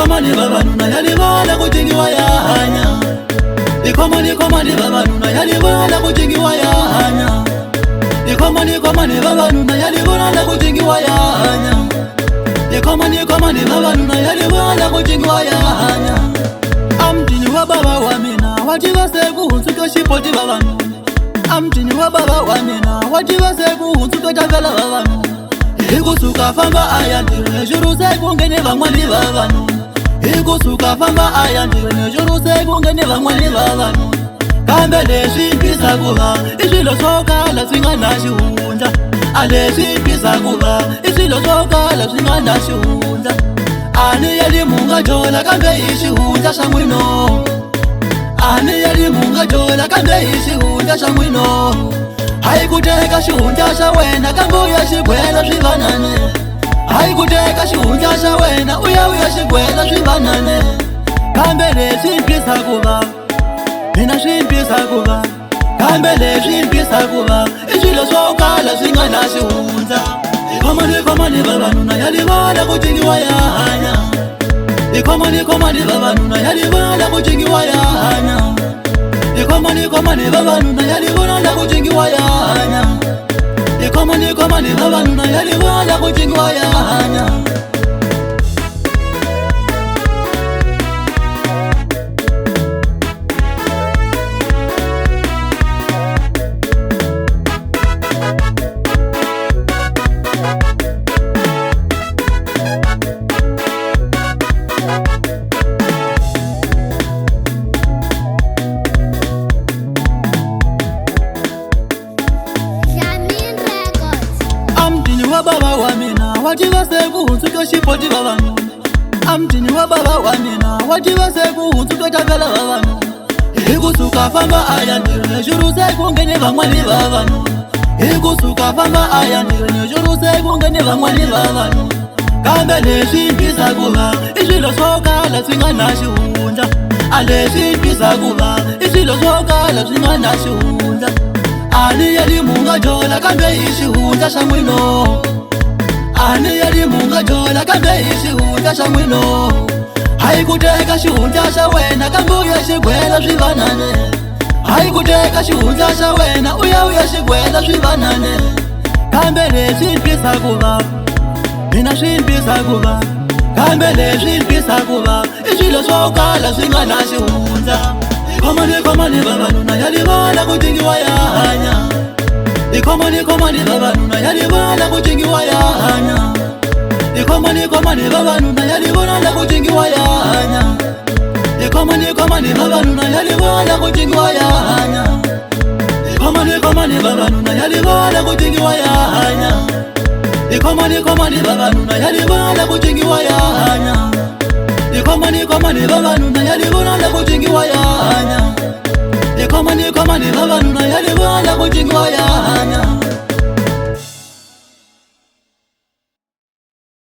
komani baba nuna yalibala kutingiwa ya hanya. Komani baba nuna yalibala kutingiwa ya hanya. Komani baba nuna yalibala kutingiwa ya hanya. Komani baba nuna yalibala kutingiwa ya hanya. Amtini wa baba wa mina wajiva seku hunsuka shipoti baba nuna. Amtini wa baba wa mina wajiva seku hunsuka takala baba nuna. Ikusuka famba ayandire nejuru seku ngene vamwani baba nuna. Ikusuka famba ayandire nejuru seku ngene vamwani baba nuna. Kambe leswi mpisa kuva iswilo swo kala swi nga na xihundla. A leswi mpisa kuva iswilo swo kala swi nga na xihundla. Ani yali munga jola kambe hi xihundla xa n'wino. Ani yali munga jola kambe hi xihundla xa n'wino. Hayi ku teka xihundla xa wena kambe u ya xigwela swivanane. Hayi ku teka xihundla xa wena u ya xigwela swivanane. Kambe leswi mpisa kuva mina swi mpisa kuva. Kambe leswi mpisa kuva iswilo swo kala swi nga na xihundla. Komani baba nuna yalibala kutingiwa ya hanya. Komani baba nuna yalibala kutingiwa ya hanya. Komani baba nuna yalibala kutingiwa ya hanya. Komani baba nuna yalibala kutingiwa ya hanya. Baba wa mina wajiva seku hunsuka shipoti baba nuna. Amtini wa baba wa mina wajiva seku hunsuka takala baba nuna. Ikusuka famba ayandire nejuru seku ngene vamwani baba nuna. Ikusuka famba ayandire nejuru seku ngene vamwani baba nuna. Kambe leswi mpisa kuva iswilo swo kala swi nga na xihundla. A leswi mpisa kuva iswilo swo kala swi nga na xihundla. Ani yali munga jola kambe hi xihundla xa n'wino. Ani yali munga jola kambe hi xihundla xa n'wino. Hayi ku teka xihundla xa wena kambe u ya xigwela swivanane. Hayi ku teka xihundla xa wena u ya xigwela swivanane. Kambe leswi mpisa kuva mina swi mpisa kuva. Kambe leswi mpisa kuva iswilo swo kala swi nga na xihundla. Komani baba nuna yalibala kutingiwa ya hanya. Komani baba nuna yalibala kutingiwa ya hanya. Komani baba nuna yalibala kutingiwa ya hanya. Komani baba nuna yalibala kutingiwa ya hanya. Komani baba nuna yalibala kutingiwa ya hanya. Komani baba nuna yalibala kutingiwa ya hanya. Komani baba nuna yalibala kutingiwa ya hanya. Komani baba nuna yalibala kutingiwa ya hanya.